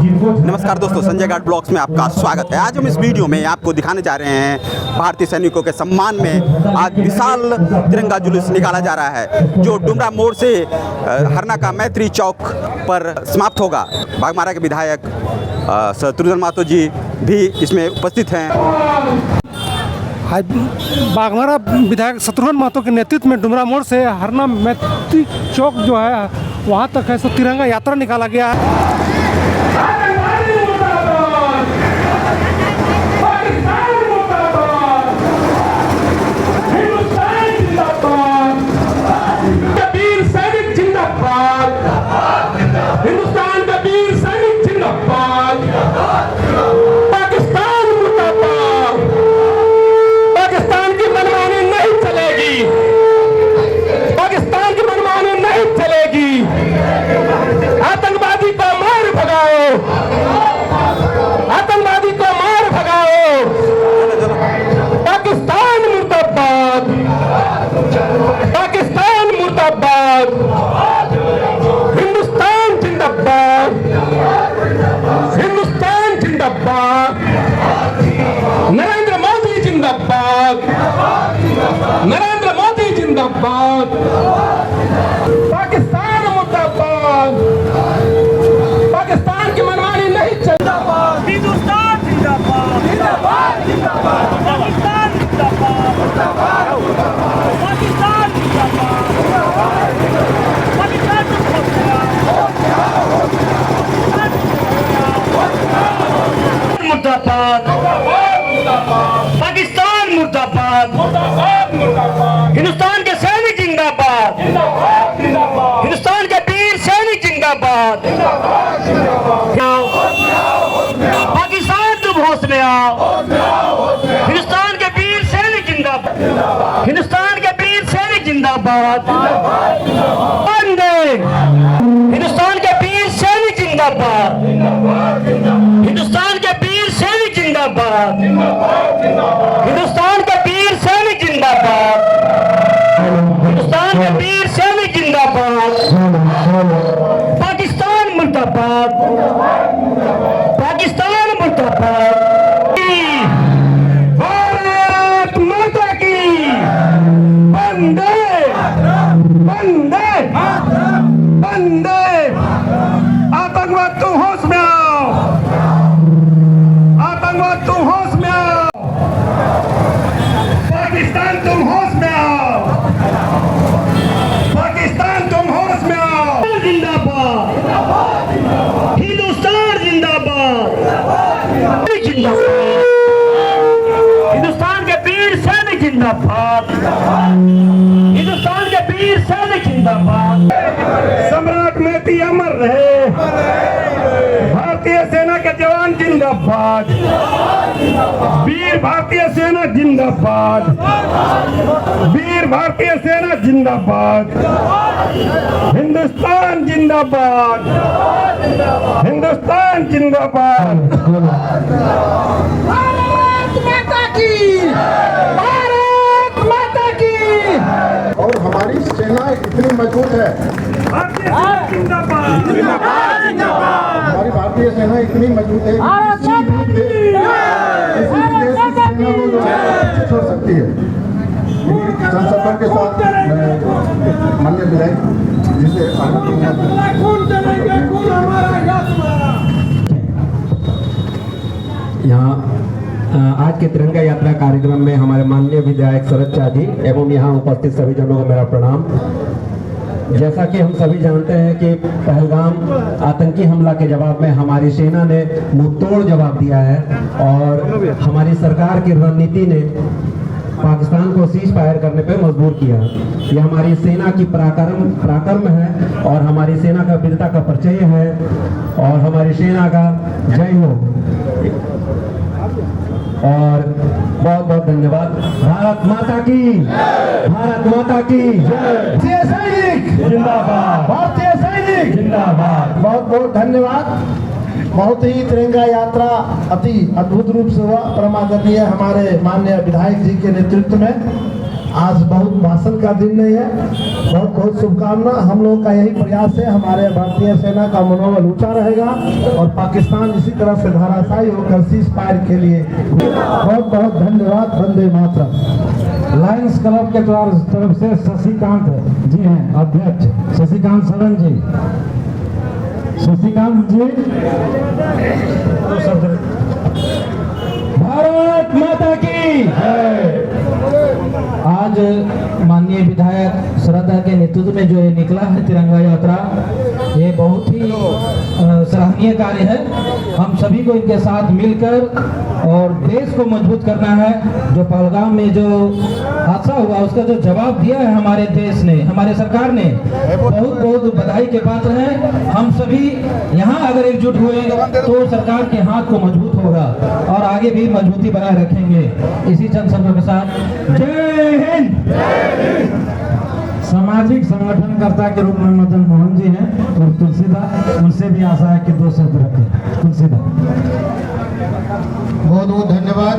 नमस्कार दोस्तों, संजय घाट ब्लॉग्स में आपका स्वागत है। आज हम इस वीडियो में आपको दिखाने जा रहे हैं भारतीय सैनिकों के सम्मान में आज विशाल तिरंगा जुलूस निकाला जा रहा है, जो डुमरा मोड़ से हरना का मैत्री चौक पर समाप्त होगा। बाघमारा के विधायक शत्रुघ्न महतो जी भी इसमें उपस्थित हैं। आज बाघमारा विधायक शत्रुघ्न महतो के नेतृत्व में डुमरा मोड़ से हरना मैत्री चौक जो है वहाँ तक है सो तिरंगा यात्रा निकाला गया है। हिंदुस्तान का वीर सैनिक जिंदाबाद, पाकिस्तान मुर्दाबाद, पाकिस्तान की मनमानी नहीं चलेगी, पाकिस्तान की मनमानी नहीं चलेगी। आतंकवादी को मार भगाओ, आतंकवादी को मार भगाओ। पाकिस्तान मुर्दाबाद, पाकिस्तान मुर्दाबाद, हिंदुस्तान जिंदाबाद, नरेंद्र मोदी जिंदाबाद, नरेंद्र मोदी जिंदाबाद, पाकिस्तान मुर्दाबाद, पाकिस्तान की मनमानी नहीं चलेगी। हिंदुस्तान जिंदाबाद, जिंदाबाद जिंदाबाद, पाकिस्तान जिंदाबाद, जिंदाबाद पाकिस्तान जिंदाबाद, पाकिस्तान मुर्दाबाद, पाकिस्तान मुर्दाबाद, हिंदुस्तान के सैनिक जिंदाबाद, हिंदुस्तान के वीर सैनिक जिंदाबाद। पाकिस्तान तुम होश में आओ, हिंदुस्तान के वीर सैनिक जिंदाबाद, हिंदुस्तान के वीर सैनिक जिंदाबाद। वंदे हिंदुस्तान के वीर सैनिक जिंदाबाद, हिंदुस्तान के वीर सैनिक जिंदाबाद, हिंदुस्तान के वीर सैनिक जिंदाबाद, हिंदुस्तान के वीर सैनिक जिंदाबाद। पाकिस्तान मुर्दाबाद, पाकिस्तान मुर्दाबाद। भारत माता की वंदे वंदे वंदे। आतंकवाद तुम होश में आओ, आतंकवाद तुम होश में आओ, पाकिस्तान तुम होश में आओ, पाकिस्तान तुम होश में आओ। जिंदाबाद, हिंदुस्तान जिंदाबाद, जिंदाबाद, हिंदुस्तान के वीर सैनिक जिंदाबाद, हिंदुस्तान के वीर सैनिक जिंदाबाद। सम्राट मेती अमर रहे, भारतीय सेना के जवान जिंदाबाद, वीर भारतीय सेना जिंदाबाद, वीर भारतीय सेना जिंदाबाद। हिंदुस्तान जिंदाबाद, हिंदुस्तान जिंदाबाद। भारत माता की, भारत माता की। और हमारी सेना इतनी मजबूत है, जिंदाबाद, जिंदाबाद, जिंदाबाद। हमारी भारतीय सेना इतनी मजबूत है कि किसी भी देश को जो है छोड़ सकती है। संसदों के साथ माननीय विधायक जिसे यहाँ आज के तिरंगा यात्रा कार्यक्रम में हमारे माननीय विधायक शरद शाह जी एवं यहाँ उपस्थित सभी जनों को मेरा प्रणाम। जैसा कि हम सभी जानते हैं कि पहलगाम आतंकी हमला के जवाब में हमारी सेना ने मुंहतोड़ जवाब दिया है और हमारी सरकार की रणनीति ने पाकिस्तान को सीज फायर करने पे मजबूर किया। यह हमारी सेना की पराक्रम है और हमारी सेना का वीरता का परिचय है और हमारी सेना का जय हो। और बहुत बहुत धन्यवाद। भारत माता की, भारत माता की भारतीय सैनिक जिंदाबाद, भारतीय सैनिक जिंदाबाद। बहुत बहुत धन्यवाद। बहुत ही तिरंगा यात्रा अति अद्भुत रूप से हुआ। परम आदरणीय हमारे माननीय विधायक जी के नेतृत्व में आज बहुत भाषण का दिन नहीं है, बहुत बहुत शुभकामना। हम लोगों का यही प्रयास है, हमारे भारतीय सेना का मनोबल ऊंचा रहेगा और पाकिस्तान इसी तरह से धाराशायी होकर सीज फायर के लिए बहुत बहुत धन्यवाद। वंदे मातरम। लायंस क्लब के तरफ से शशिकांत जी हैं अध्यक्ष, शशिकांत सरन जी। शशिकांत जी, भारत माता की आज माननीय विधायक श्रद्धा के नेतृत्व में जो ये निकला है तिरंगा यात्रा, ये बहुत ही सराहनीय कार्य है। हम सभी को इनके साथ मिलकर और देश को मजबूत करना है। जो पहलगाम में जो हादसा हुआ उसका जो जवाब दिया है हमारे देश ने, हमारे सरकार ने, बहुत बहुत बधाई के पात्र हैं। हम सभी यहाँ अगर एकजुट हुए तो सरकार के हाथ को मजबूत होगा और आगे भी मजबूती बनाए रखेंगे। इसी चंद शब्दों के साथ जय हिंद। सामाजिक संगठनकर्ता के रूप में मदन मोहन जी हैं और तुलसीदास, उनसे भी आशा है कि 2 शब्द रखें। तुलसीदास। बहुत बहुत धन्यवाद।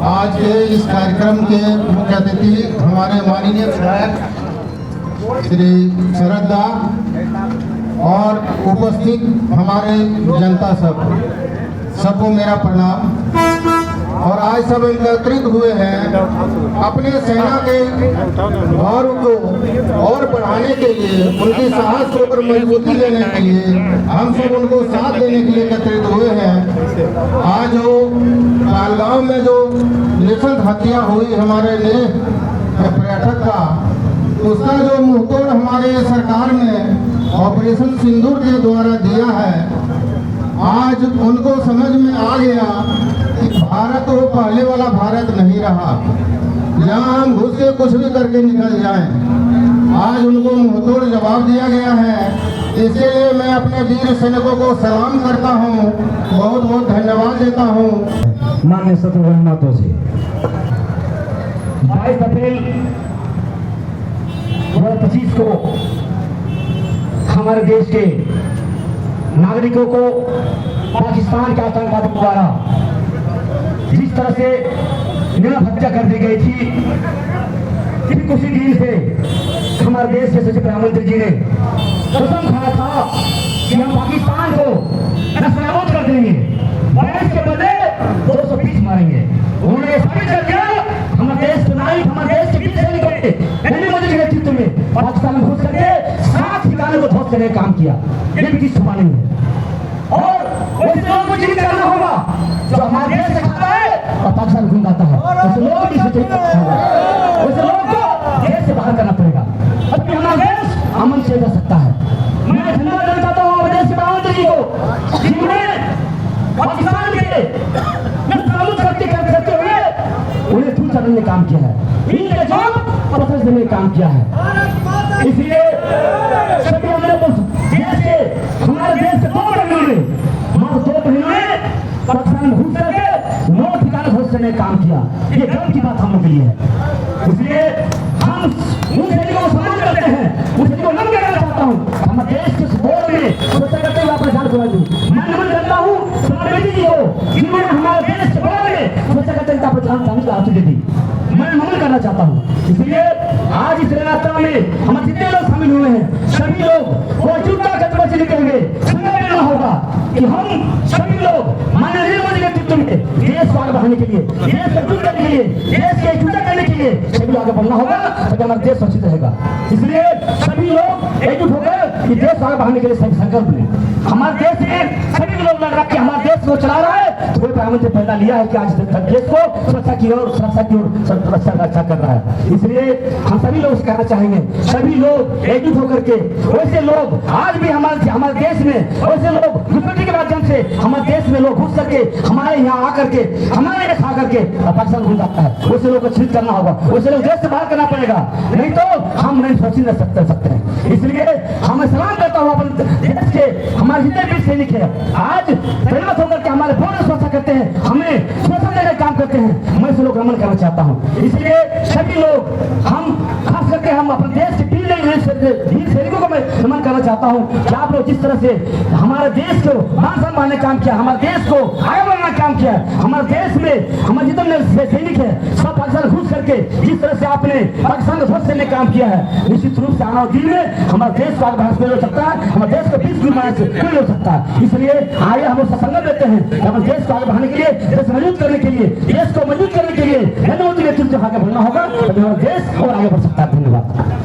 आज के इस कार्यक्रम के मुख्य अतिथि हमारे माननीय विधायक श्री श्रद्धा और उपस्थित हमारे जनता सबको मेरा प्रणाम। और आज सब एकत्रित हुए हैं अपने सेना के गौरव को और बढ़ाने के लिए, उनके साहस को और मजबूती देने के लिए हम सब उनको साथ देने के लिए एकत्रित हुए हैं। आज जो पहलगाम में जो नृशंस हत्या हुई हमारे पर्यटक का, उसका जो मुंहतोड़ हमारे सरकार ने ऑपरेशन सिंदूर के द्वारा दिया है, आज उनको समझ में आ गया कि भारत वो पहले वाला भारत नहीं रहा, जहाँ हम घुस के कुछ भी करके निकल जाएं। आज उनको मुंहतोड़ जवाब दिया गया है। इसके लिए मैं अपने वीर सैनिकों को सलाम करता हूँ, बहुत बहुत धन्यवाद देता हूँ। माननीय शत्रुघ्न महतो जी। 22 अप्रैल 2025 को हमारे देश के नागरिकों को पाकिस्तान के आतंकवादियों द्वारा जिस तरह से निर्मम हत्या कर दी गई थी, ठीक उसी दिन से हमारे देश के सचिव प्रधानमंत्री जी ने कसम खाया था कि हम पाकिस्तान को नस्तानाबूद कर देंगे, 22 के बदले 220 मारेंगे। उन्होंने ये साबित कर दिया। हमारे देश के नायक, हमारे देश के वीर सैनिकों ने नरेंद्र मोदी के नेतृत्व में पाकिस्तान में घुस करके 7 ठिकाने को ध्वस्त करने का काम किया। ये भी किस छुपा नहीं है। और वैसे लोगों को जीवित करना होगा जो हमारे देश से खाता है और पाकिस्तान घूम जाता है। वैसे लोगों को जीवित करना होगा, वैसे लोगों को देश से बाहर करना पड़ेगा, तभी हमारा देश अमन से रह सकता है। मैं धन्यवाद देना चाहता हूँ हमारे देश के प्रधानमंत्री जी को, जिन्होंने पाकिस्तान के नस्तानाबूद करते हुए उन्हें दूर करने में काम किया है, इनके जवाब पत्थर देने में काम किया है। इसलिए सभी हमारे देश के, हमारे देश के 2 महीनों में, मात्र 2 महीनों में पाकिस्तान घुस करके 9 ठिकाने घोषणा करने का काम किया। ये गर्व की बात हम लोग के लिए है। इसलिए हम उन सैनिकों को सम्मान करते हैं, उन सैनिकों को नमन करना चाहता हूँ। हमारे देश के बोर्ड में सोचा करते हुए अपने जान गवा दूं। मैं नमन करता हूँ सोनाली जी को, जिन्होंने हमारे देश के बोर्ड में सोचा करते हुए अपने जान का आहुति दे दी। मैं नमन करना चाहता हूँ। इसलिए आज इस यात्रा में हमारे जितने लोग शामिल हुए हैं, सभी लोग को एकजुटता के तरफ से निकलेंगे। संकल्प लेना होगा कि हम सभी लोग माननीय नरेंद्र मोदी के नेतृत्व में देश को आगे बढ़ाने के लिए, देश को एकजुट करने के लिए, देश के एकजुटता करने के लिए सभी लोग आगे बढ़ना होगा, ताकि हमारा देश सुरक्षित रहेगा। इसलिए सभी लोग एकजुट होकर इस देश को आगे बढ़ाने के लिए संकल्प लें। हमारे देश में सभी लोग लड़ रहा है कि हमारे देश को चला रहा है, तो कोई प्रधानमंत्री पैदा लिया है कि आज देश को सुरक्षा की ओर रक्षा कर रहा है। इसलिए हम सभी लोग कहना चाहेंगे, सभी लोग एकजुट होकर के, वैसे लोग आज भी हमारे देश में, वैसे लोग घुसपैठी के माध्यम से हमारे देश में लोग घुस करके हमारे यहाँ आकर के, हमारे यहाँ खा करके पाकिस्तान घुस जाता है, वैसे लोग को छिड़ करना होगा, वैसे लोग देश से बाहर करना पड़ेगा, नहीं तो हम नहीं सुरक्षित रह सकते हैं। इसलिए हमें सलाम करता हूँ अपने देश के हमारे जितने भी सैनिक है, आज तैनात होकर के हमारे बॉर्डर सुरक्षा करते हैं, हमें सुरक्षा देने का काम करते हैं। मैं से लोग नमन करना चाहता हूँ। इसलिए सभी लोग, हम खास करके हम अपने देश के वीर सैनिकों को मैं नमन करना चाहता हूँ कि आप लोग जिस तरह से हमारे देश को मान सम्मान का काम किया, हमारे देश को आगे बढ़ाना काम किया है। हमारे देश में हमारे जितने सैनिक है सब पाकिस्तान घुस करके जिस तरह से आपने पाकिस्तान को ध्वस्त करने का काम किया है, निश्चित रूप से आने वाले दिन में हमारे देश को आगे बढ़ाने कोई हो सकता है, हमारे देश को 20 गुना से कोई हो सकता है। इसलिए आगे हम लोग संकल्प लेते हैं कि हमारे देश को आगे बढ़ाने के लिए, देश मजबूत करने के लिए, देश को मजबूत करने के लिए नरेंद्र मोदी नेतृत्व आगे बढ़ना होगा, तो हमारा देश और आगे बढ़ सकता है। धन्यवाद।